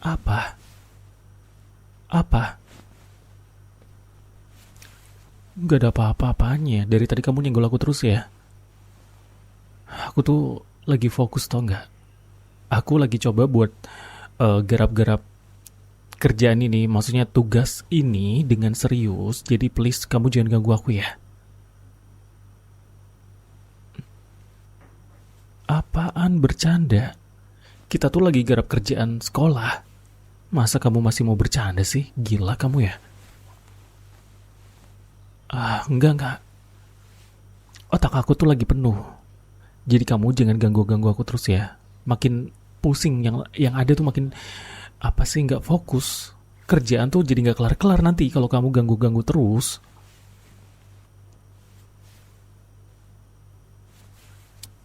Apa? Apa? Gak ada apa-apa-apanya. Dari tadi kamu nyenggol aku terus ya. Aku tuh lagi fokus tau gak? Aku lagi coba buat garap-garap kerjaan ini, maksudnya tugas ini dengan serius. Jadi please kamu jangan ganggu aku ya. Apaan bercanda? Kita tuh lagi garap kerjaan sekolah. Masa kamu masih mau bercanda sih? Gila kamu ya. Enggak. Otak aku tuh lagi penuh. Jadi kamu jangan ganggu-ganggu aku terus ya. Makin pusing yang ada tuh makin apa sih nggak fokus. Kerjaan tuh jadi nggak kelar-kelar nanti kalau kamu ganggu-ganggu terus.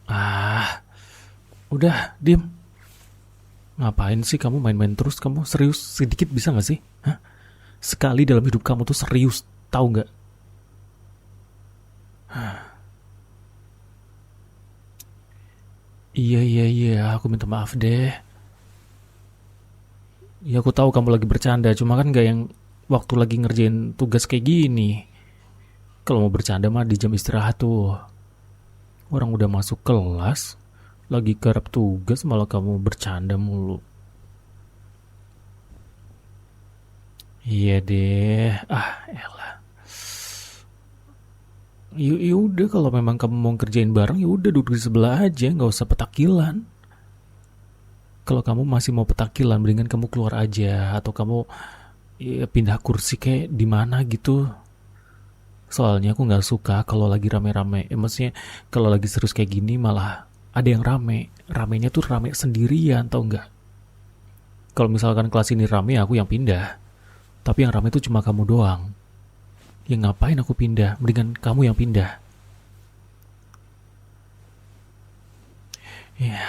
Ah, udah, diem. Ngapain sih kamu main-main terus? Kamu serius sedikit bisa nggak sih? Hah? Sekali dalam hidup kamu tuh serius, tahu nggak? Iya, aku minta maaf deh. Ya aku tahu kamu lagi bercanda, cuma kan nggak yang waktu lagi ngerjain tugas kayak gini. Kalau mau bercanda mah di jam istirahat tuh. Orang udah masuk kelas, lagi garap tugas malah kamu bercanda mulu. Iya deh, elah. Udah kalau memang kamu mau kerjain bareng ya udah duduk di sebelah aja, nggak usah petakilan. Kalau kamu masih mau petakilan, mendingan kamu keluar aja atau kamu ya, pindah kursi kayak di mana gitu. Soalnya aku nggak suka kalau lagi rame-rame. Maksudnya kalau lagi serius kayak gini malah ada yang rame. Ramenya tuh rame sendirian, tau nggak? Kalau misalkan kelas ini rame, aku yang pindah. Tapi yang rame tuh cuma kamu doang. Ya ngapain aku pindah? Mendingan kamu yang pindah. Ya.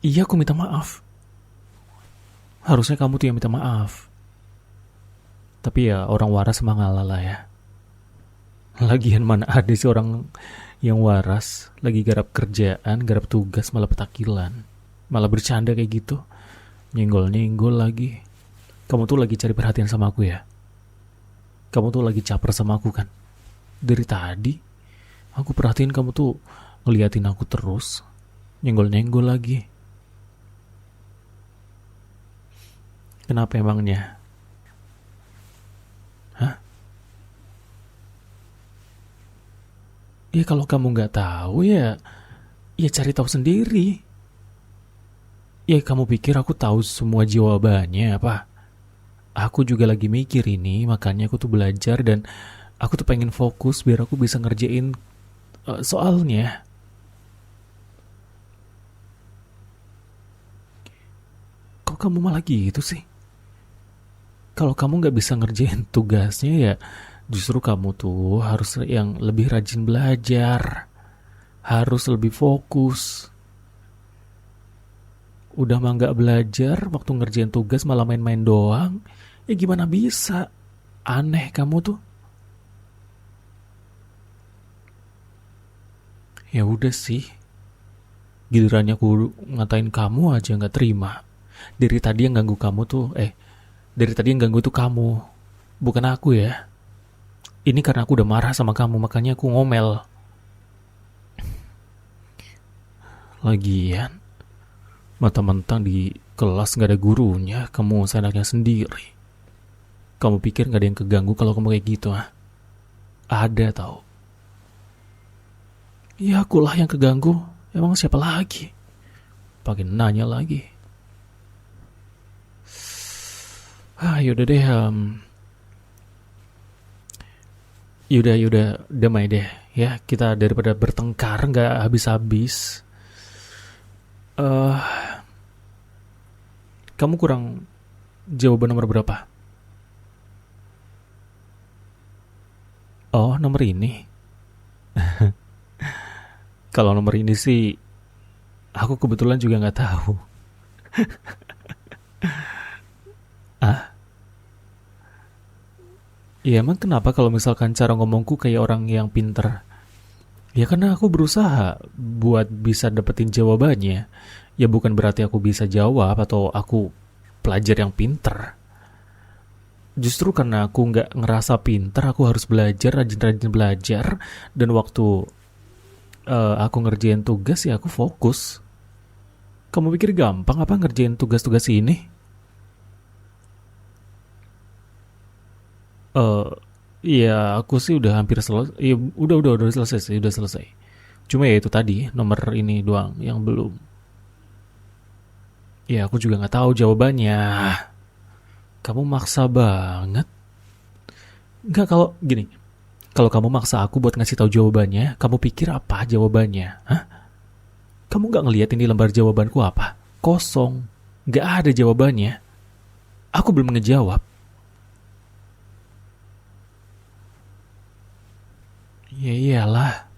Iya, aku minta maaf. Harusnya kamu tuh yang minta maaf. Tapi ya orang waras emang ngalah lah ya. Lagian mana ada sih orang yang waras lagi garap kerjaan, garap tugas malah petakilan. Malah bercanda kayak gitu. Nyenggol-nyenggol lagi. Kamu tuh lagi cari perhatian sama aku ya? Kamu tuh lagi caper sama aku kan? Dari tadi aku perhatiin kamu tuh ngeliatin aku terus. Nyenggol-nyenggol lagi. Kenapa emangnya? Hah? Ya kalau kamu nggak tahu ya cari tahu sendiri. Ya kamu pikir aku tahu semua jawabannya apa? Aku juga lagi mikir ini, makanya aku tuh belajar dan aku tuh pengen fokus biar aku bisa ngerjain soalnya. Kok kamu malah gitu sih? Kalau kamu nggak bisa ngerjain tugasnya ya justru kamu tuh harus yang lebih rajin belajar. Harus lebih fokus. Udah mah nggak belajar, waktu ngerjain tugas malah main-main doang. Ya gimana bisa? Aneh kamu tuh. Ya udah sih, gilirannya aku ngatain kamu aja nggak terima. Dari tadi yang ganggu kamu tuh, dari tadi yang ganggu tuh kamu, bukan aku ya. Ini karena aku udah marah sama kamu, makanya aku ngomel. Lagian, mentang-mentang di kelas nggak ada gurunya, kamu seenaknya sendiri. Kamu pikir nggak ada yang keganggu kalau kamu kayak gitu, ah? Ada tau. Ya akulah yang keganggu. Emang siapa lagi? Pakai nanya lagi. Yaudah deh. Yaudah, damai deh. Ya, kita daripada bertengkar nggak habis-habis. eh Kamu kurang jawaban nomor berapa? Oh, nomor ini. Kalau nomor ini sih, aku kebetulan juga nggak tahu. Ah, ya emang kenapa kalau misalkan cara ngomongku kayak orang yang pinter? Ya karena aku berusaha buat bisa dapetin jawabannya. Ya bukan berarti aku bisa jawab atau aku pelajar yang pinter. Justru karena aku nggak ngerasa pinter, aku harus belajar, rajin-rajin belajar. Dan waktu aku ngerjain tugas ya aku fokus. Kamu pikir gampang apa ngerjain tugas-tugas ini? Eh, Iya, aku sih udah hampir selesai. Iya, udah selesai sih, udah selesai. Cuma ya itu tadi nomor ini doang yang belum. Ya aku juga nggak tahu jawabannya. Kamu maksa banget. Nggak kalau gini, kalau kamu maksa aku buat ngasih tahu jawabannya, kamu pikir apa jawabannya? Hah? Kamu nggak ngeliat ini lembar jawabanku apa? Kosong. Nggak ada jawabannya. Aku belum ngejawab. Ya iyalah.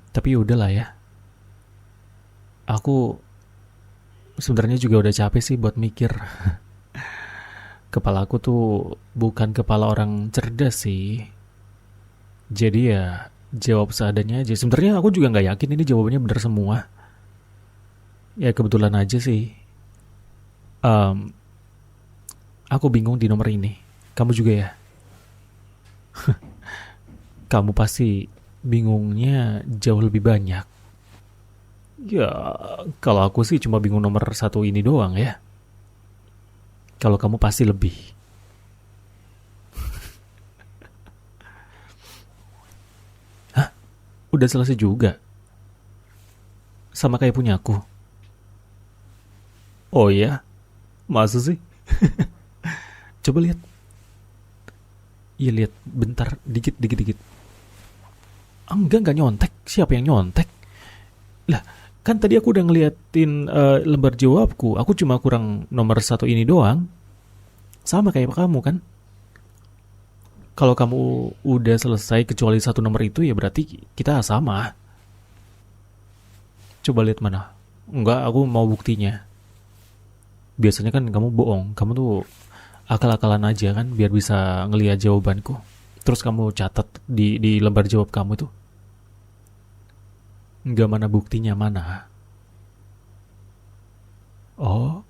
Tapi udahlah ya. Aku sebenarnya juga udah capek sih buat mikir. Kepala aku tuh bukan kepala orang cerdas sih. Jadi ya jawab seadanya aja. Sebenarnya aku juga nggak yakin ini jawabannya benar semua. Ya kebetulan aja sih. Em, aku bingung di nomor ini. Kamu juga ya? Kamu pasti bingungnya jauh lebih banyak. Ya, kalau aku sih cuma bingung nomor satu ini doang ya. Kalau kamu pasti lebih. Hah? Udah selesai juga? Sama kayak punya aku? Oh ya? Masa sih? Coba lihat. Iya lihat, bentar, dikit, dikit, dikit. Enggak nyontek. Siapa yang nyontek? Lah, kan tadi aku udah ngeliatin lembar jawabku. Aku cuma kurang nomor satu ini doang. Sama kayak kamu kan? Kalau kamu udah selesai kecuali satu nomor itu ya berarti kita sama. Coba lihat mana. Enggak, aku mau buktinya. Biasanya kan kamu bohong. Kamu tuh akal-akalan aja kan biar bisa ngelihat jawabanku. Terus kamu catat di lembar jawab kamu tuh. Enggak, mana buktinya mana? Oh,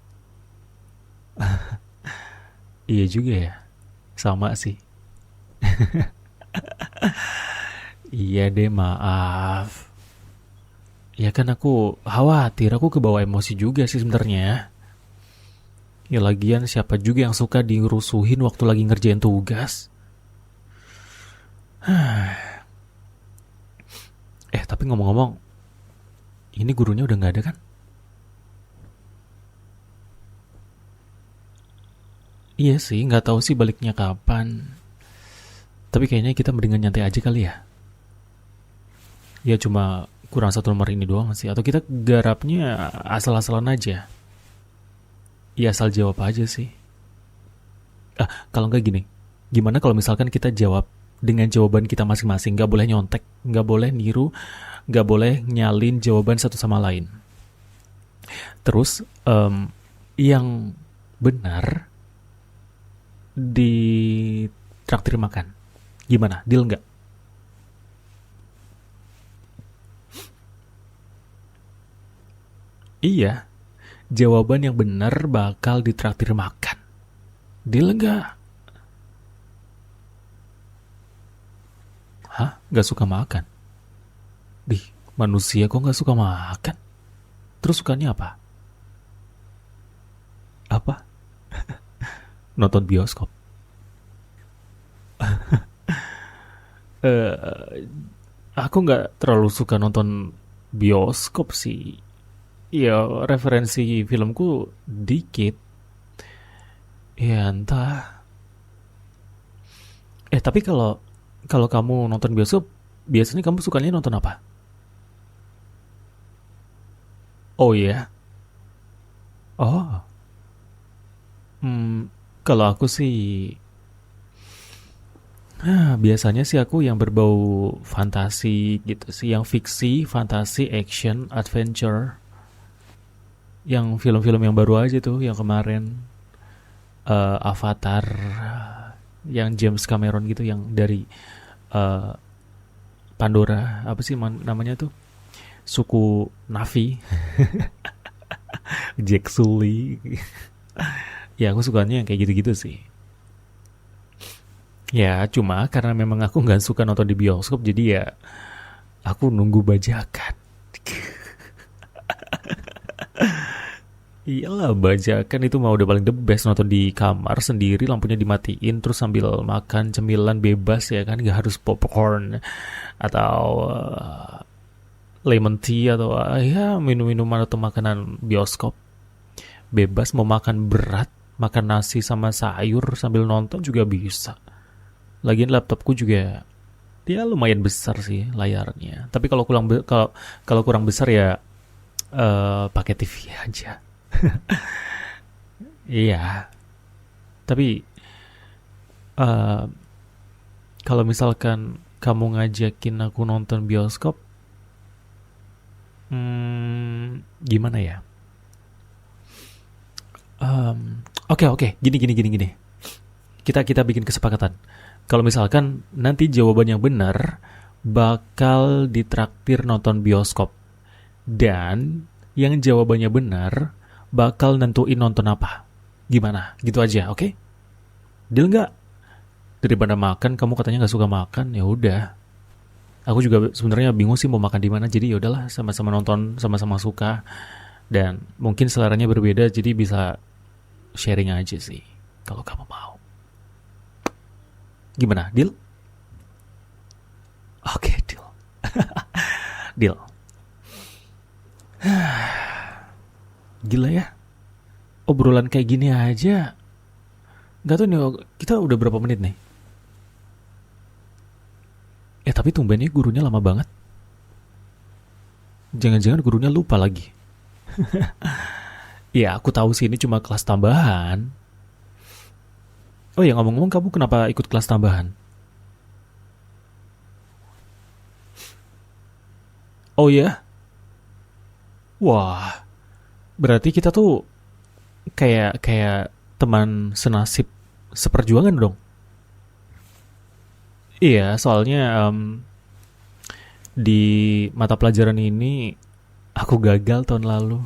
iya juga ya. Sama sih. Iya deh, maaf. Ya kan aku khawatir, aku kebawa emosi juga sih sebenarnya. Ya lagian siapa juga yang suka dirusuhin waktu lagi ngerjain tugas. Tapi ngomong-ngomong, ini gurunya udah nggak ada kan? Iya sih, nggak tahu sih baliknya kapan. Tapi kayaknya kita mendingan nyantai aja kali ya. Ya cuma kurang satu nomor ini doang sih. Atau kita garapnya asal-asalan aja. Ya asal jawab aja sih. Kalau nggak gini, gimana kalau misalkan kita jawab dengan jawaban kita masing-masing, nggak boleh nyontek, nggak boleh niru, nggak boleh nyalin jawaban satu sama lain. Terus yang benar di traktir makan. Gimana? Deal nggak? Iya, jawaban yang benar bakal ditraktir makan. Deal nggak? Hah? Nggak suka makan? Dih, manusia kok nggak suka makan? Terus sukanya apa? Apa? Nonton bioskop. Eh, aku nggak terlalu suka nonton bioskop sih. Ya referensi filmku dikit. Ya entah. Tapi kalau kalau kamu nonton bioskop, biasanya kamu sukanya nonton apa? Oh iya. Oh. Hmm, kalau aku sih biasanya sih aku yang berbau fantasi gitu sih, yang fiksi, fantasi, action, adventure, yang film-film yang baru aja tuh, yang kemarin Avatar yang James Cameron gitu, yang dari eh, Pandora, apa sih namanya tuh, suku Navi, Jack Sully. Ya aku sukanya yang kayak gitu-gitu sih. Ya cuma karena memang aku nggak suka nonton di bioskop, jadi ya aku nunggu bajakan. Iyalah, bajakan itu mah udah paling the best, nonton di kamar sendiri, lampunya dimatiin, terus sambil makan cemilan bebas ya kan, nggak harus popcorn atau lemon tea atau ya minum-minuman atau makanan bioskop. Bebas mau makan berat, makan nasi sama sayur sambil nonton juga bisa. Lagian laptopku juga dia lumayan besar sih layarnya. Tapi kalau kalau kalau kurang besar ya pakai TV aja. Iya, tapi eh, kalau misalkan kamu ngajakin aku nonton bioskop, gimana ya? Oke oke, gini. Kita bikin kesepakatan. Kalau misalkan nanti jawaban yang benar bakal ditraktir nonton bioskop, dan yang jawabannya benar bakal nentuin nonton apa. Gimana? Gitu aja, oke? Deal nggak? Daripada makan, kamu katanya nggak suka makan, ya udah. Aku juga sebenarnya bingung sih mau makan di mana, jadi ya udahlah, sama-sama nonton, sama-sama suka, dan mungkin seleranya berbeda, jadi bisa sharing aja sih. Kalau kamu mau, gimana? Deal? Oke, deal. Deal. Gila ya, obrolan kayak gini aja. Gak tau nih, kita udah berapa menit nih? Tapi tumbennya gurunya lama banget. Jangan-jangan gurunya lupa lagi. Ya, aku tahu sih ini cuma kelas tambahan. Oh ya, ngomong-ngomong, kamu kenapa ikut kelas tambahan? Oh ya? Wah, berarti kita tuh kayak kayak teman senasib seperjuangan dong. Iya, soalnya di mata pelajaran ini aku gagal tahun lalu.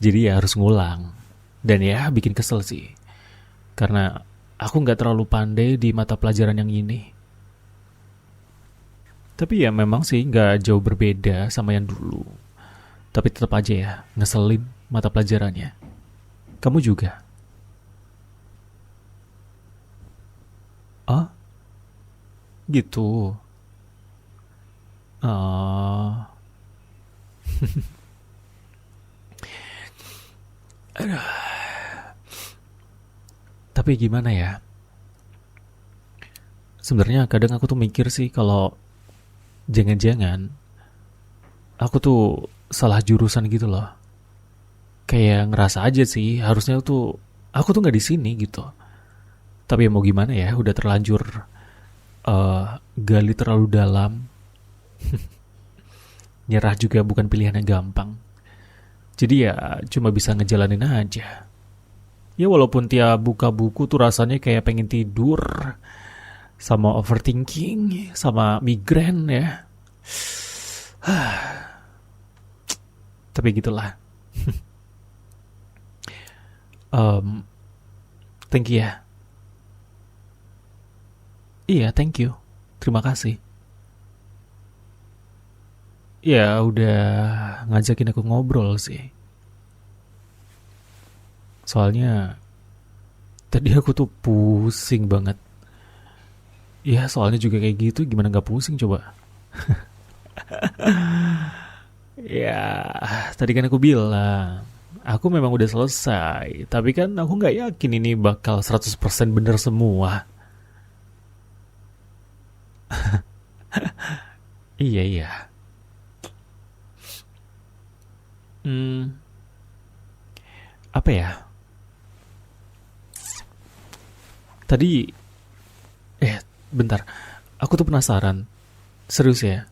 Jadi ya harus ngulang. Dan ya bikin kesel sih. Karena aku nggak terlalu pandai di mata pelajaran yang ini. Tapi ya memang sih nggak jauh berbeda sama yang dulu. Tapi tetap aja ya, ngeselin mata pelajarannya. Kamu juga? Ah, gitu. Ah, tapi gimana ya? Sebenarnya kadang aku tuh mikir sih kalau jangan-jangan aku tuh salah jurusan gitu loh. Kayak ngerasa aja sih harusnya tuh aku tuh nggak di sini gitu. Tapi ya mau gimana ya, udah terlanjur gali terlalu dalam. Nyerah juga bukan pilihan yang gampang. Jadi ya cuma bisa ngejalanin aja. Ya walaupun tiap buka buku tuh rasanya kayak pengen tidur, sama overthinking, sama migrain ya. Tapi gitulah. Um, Thank you ya. Iya, thank you. Terima kasih. Ya udah ngajakin aku ngobrol sih. Soalnya tadi aku tuh pusing banget. Ya soalnya juga kayak gitu, gimana nggak pusing coba? Ya tadi kan aku bilang aku memang udah selesai, tapi kan aku nggak yakin ini bakal 100% bener semua. Iya iya. Hmm, apa ya? Tadi bentar. Aku tuh penasaran. Serius ya.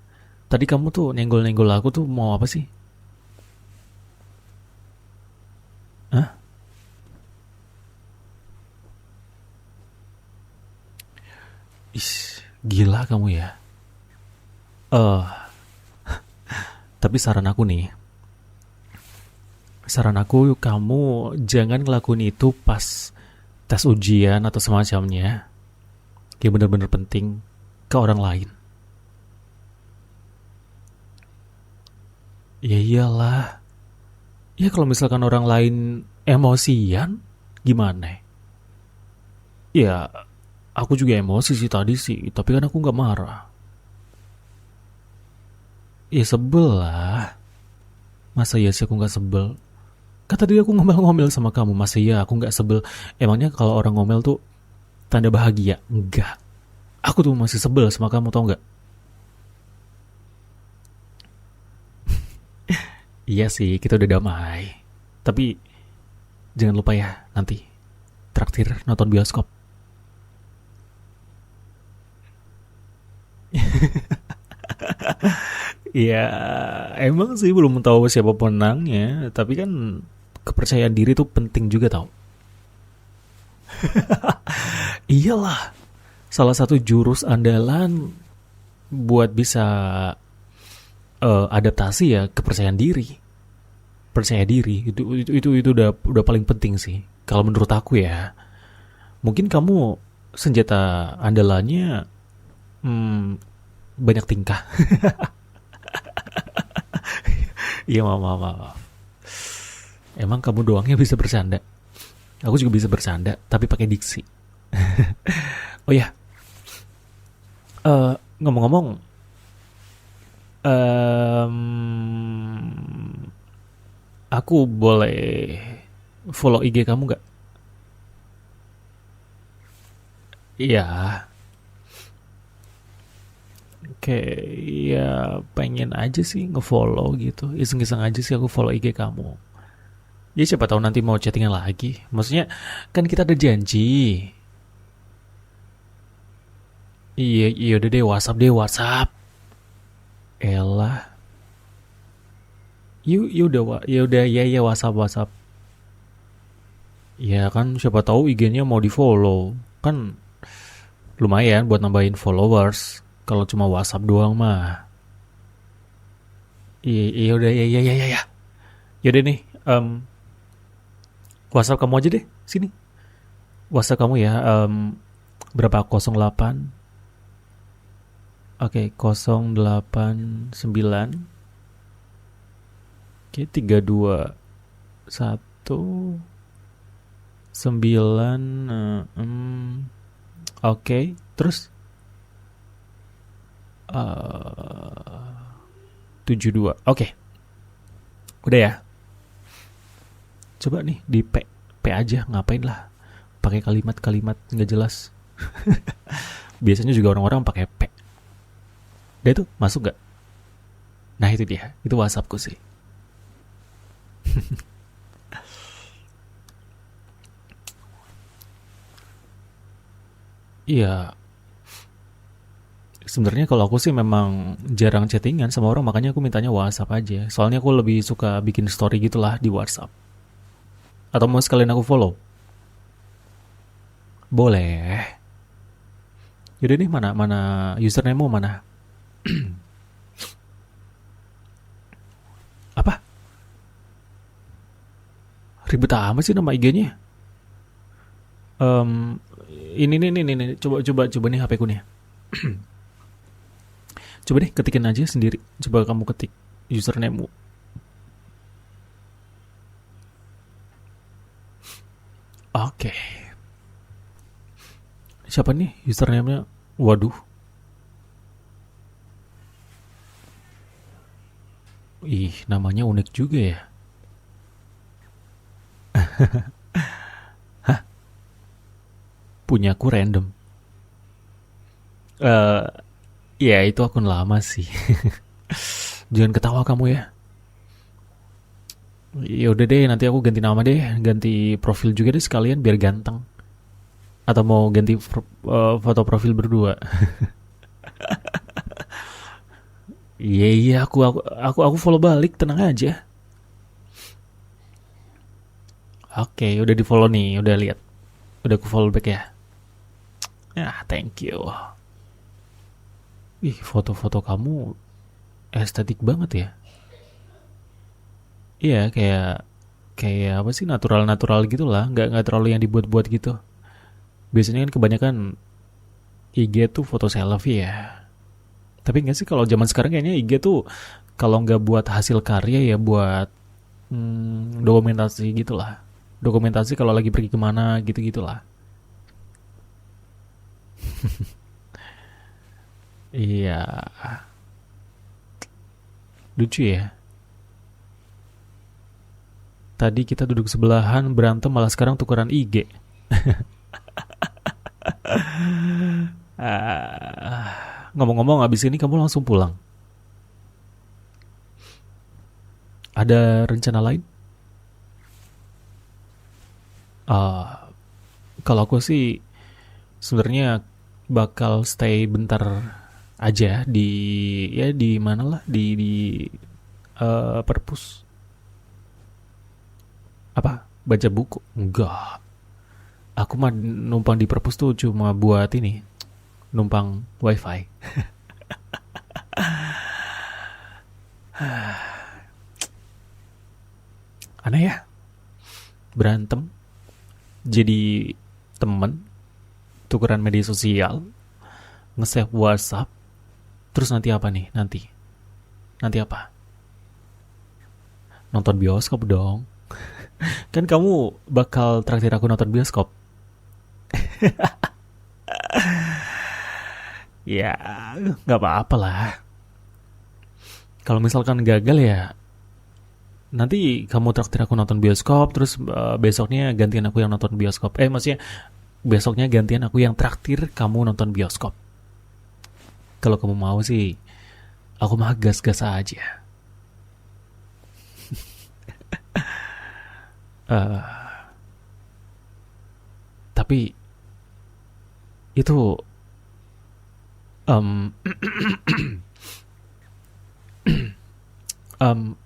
Tadi kamu tuh nenggol-nenggol aku tuh mau apa sih? Hah? Gila kamu ya. Eh, tapi saran aku kamu jangan ngelakuin itu pas tes ujian atau semacamnya. Yang bener-bener penting ke orang lain. Ya iyalah. Ya kalau misalkan orang lain emosian, gimana? Ya, aku juga emosi sih tadi sih, tapi kan aku nggak marah. Ya sebel lah. Masa ya sih aku nggak sebel? Kan tadi aku ngomel-ngomel sama kamu, masa ya aku nggak sebel? Emangnya kalau orang ngomel tuh tanda bahagia? Enggak. Aku tuh masih sebel sama kamu, tau nggak? Iya sih, kita udah damai. Tapi jangan lupa ya, nanti traktir nonton bioskop. Iya, emang sih belum tahu siapa penangnya, tapi kan kepercayaan diri tuh penting juga tau. Iyalah, salah satu jurus andalan buat bisa adaptasi ya kepercayaan diri. Percaya diri itu udah paling penting sih. Kalau menurut aku ya, mungkin kamu senjata andalannya hmm, banyak tingkah. Iya, maaf. Emang kamu doangnya bisa bercanda. Aku juga bisa bercanda, tapi pakai diksi. Oh ya, ngomong-ngomong, em, aku boleh follow IG kamu nggak? Iya, kayak ya pengen aja sih ngefollow gitu. Iseng-iseng aja sih aku follow IG kamu. Ya siapa tahu nanti mau chattingan lagi. Maksudnya kan kita ada janji. Iya, iya udah deh WhatsApp deh WhatsApp. Elah, ya udah ya ya WhatsApp WhatsApp. Ya kan siapa tahu IG-nya mau di follow. Kan lumayan buat nambahin followers. Kalau cuma WhatsApp doang mah. Iya, iya udah ya ya ya ya ya. Yaudah nih, WhatsApp kamu aja deh sini. WhatsApp kamu ya, berapa? 08. Oke, 089. Oke, 321 9. Oke, terus 72. Oke, udah ya. Coba nih di P aja, ngapain lah pakai kalimat-kalimat nggak jelas. Biasanya juga orang-orang pakai P. Dia tuh masuk nggak? Nah itu dia, itu WhatsAppku sih. Iya, sebenarnya kalau aku sih memang jarang chattingan sama orang, makanya aku mintanya WhatsApp aja. Soalnya aku lebih suka bikin story gitulah di WhatsApp. Atau mau sekalian aku follow? Boleh. Yaudah nih, mana mana username-mu mana? Apa? Ribet amat sih nama IG-nya. Em, ini, coba coba coba nih HP ku nih. Coba deh ketikin aja sendiri. Coba kamu ketik username-mu. Oke. Siapa nih username-nya? Waduh. Ih, namanya unik juga ya. Punyaku random. Eh, ya itu akun lama sih. Jangan ketawa kamu ya. Ya udah deh, nanti aku ganti nama deh, ganti profil juga deh sekalian biar ganteng. Atau mau ganti foto profil berdua? Iya iya, aku follow balik, tenang aja. Oke, udah di follow nih, udah lihat, udah aku follow back ya. Ah, thank you. Ih, foto-foto kamu estetik banget ya. Iya, kayak kayak apa sih, natural-natural gitu lah, nggak terlalu yang dibuat-buat gitu. Biasanya kan kebanyakan IG tuh foto selfie ya. Tapi nggak sih, kalau zaman sekarang kayaknya IG tuh kalau nggak buat hasil karya ya buat dokumentasi gitulah. Dokumentasi kalau lagi pergi kemana gitu-gitulah. Iya, lucu ya. Tadi kita duduk sebelahan berantem, malah sekarang tukeran IG. Ngomong-ngomong, abis ini kamu langsung pulang. Ada rencana lain? Ah, kalau aku sih sebenarnya bakal stay bentar aja di, ya di mana lah, perpus. Apa? Baca buku? Enggak. Aku mah numpang di perpus tuh cuma buat ini, numpang wifi. Aneh ya, berantem jadi temen, tukeran media sosial, nge-save WhatsApp, terus nanti apa nih? Nanti apa? Nonton bioskop dong. Kan kamu bakal traktir aku nonton bioskop. Ya, nggak apa-apa lah. Kalau misalkan gagal ya, nanti kamu traktir aku nonton bioskop, terus besoknya gantian aku yang nonton bioskop. Maksudnya besoknya gantian aku yang traktir kamu nonton bioskop. Kalau kamu mau sih, aku mah gas-gas aja. Eh, tapi itu um, um,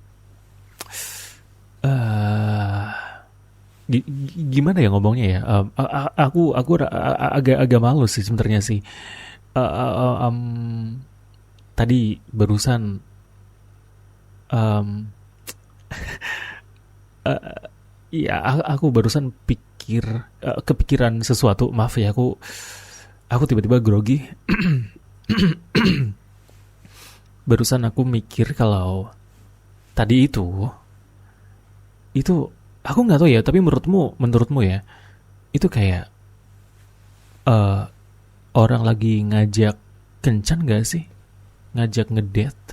eh, gimana ya ngomongnya ya? Aku agak malu sih sebenarnya sih. Eh, eh, eh, em, tadi barusan um, ya aku barusan kepikiran sesuatu. Maaf ya, aku tiba-tiba grogi. Barusan aku mikir kalau tadi itu aku nggak tahu ya, tapi menurutmu ya, itu kayak eh orang lagi ngajak kencan gak sih? Ngajak ngedate.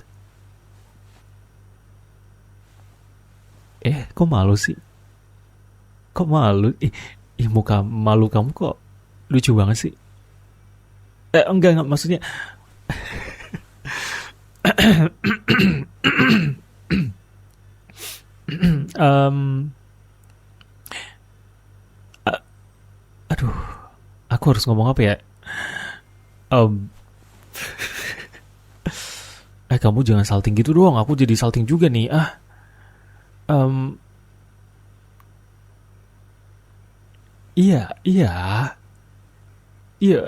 Kok malu sih? Kok malu? Muka malu kamu kok lucu banget sih. Enggak, maksudnya em, a- aduh, aku harus ngomong apa ya? Em, kamu jangan salting gitu doang. Aku jadi salting juga nih. Em, iya, iya, iya,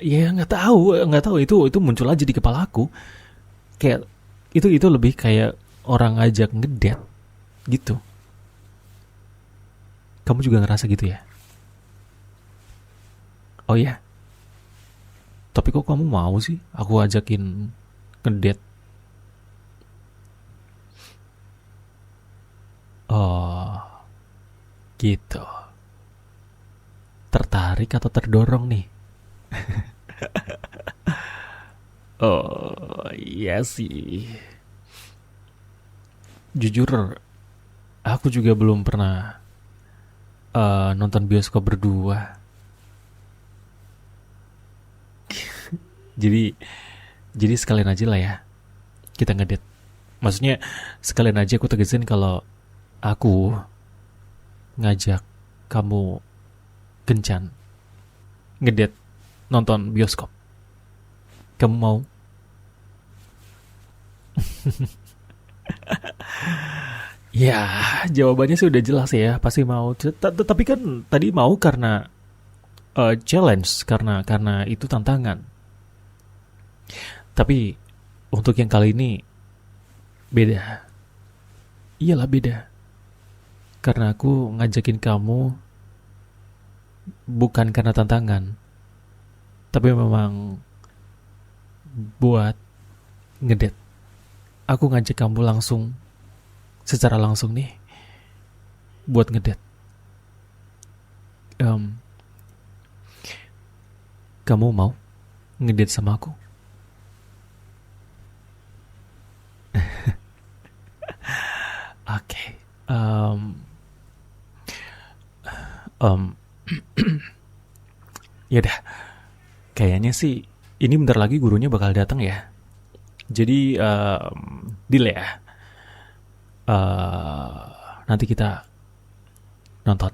ya nggak tahu itu muncul aja di kepala aku. Kayak itu lebih kayak orang ngajak ngedate gitu. Kamu juga ngerasa gitu ya? Oh iya, tapi kok kamu mau sih aku ajakin ngedate? Oh, gitu. Tertarik atau terdorong nih? Oh, iya sih. Jujur, aku juga belum pernah nonton bioskop berdua. Jadi, jadi sekalian aja lah ya kita ngedate. Maksudnya sekalian aja aku tegesin kalau aku ngajak kamu kencan ngedate nonton bioskop. Kamu mau? Ya, jawabannya sih udah jelas ya, pasti mau. Tapi kan tadi mau karena challenge, karena itu tantangan. Tapi untuk yang kali ini beda. Iyalah beda. Karena aku ngajakin kamu bukan karena tantangan, tapi memang buat ngedate. Aku ngajak kamu langsung, secara langsung nih, buat ngedate. Kamu mau ngedate sama aku? Oke. Ya udah. Kayaknya sih ini bentar lagi gurunya bakal datang ya. Jadi deal ya. Eh, Nanti kita nonton.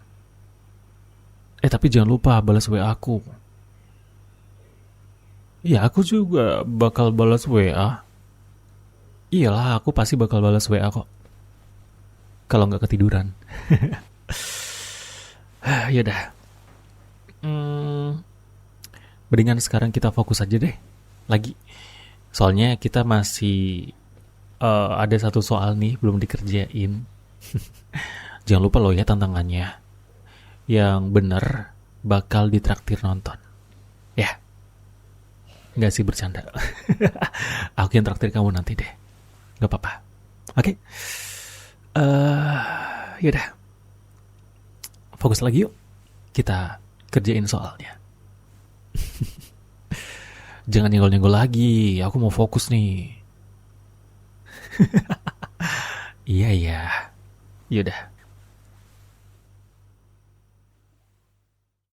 Tapi jangan lupa balas WA aku. Iya, aku juga bakal balas WA. Iyalah, aku pasti bakal balas WA kok. Kalau nggak ketiduran. Yaudah. Mendingan sekarang kita fokus aja deh. Lagi. Soalnya kita masih ada satu soal nih belum dikerjain. Jangan lupa loh ya tantangannya. Yang bener bakal ditraktir nonton. Ya. Nggak sih, bercanda. Aku yang traktir kamu nanti deh. Nggak apa-apa. Oke. Yaudah. Fokus lagi yuk. Kita kerjain soalnya. Jangan nyenggol-nyenggol lagi. Aku mau fokus nih. Iya. Yaudah.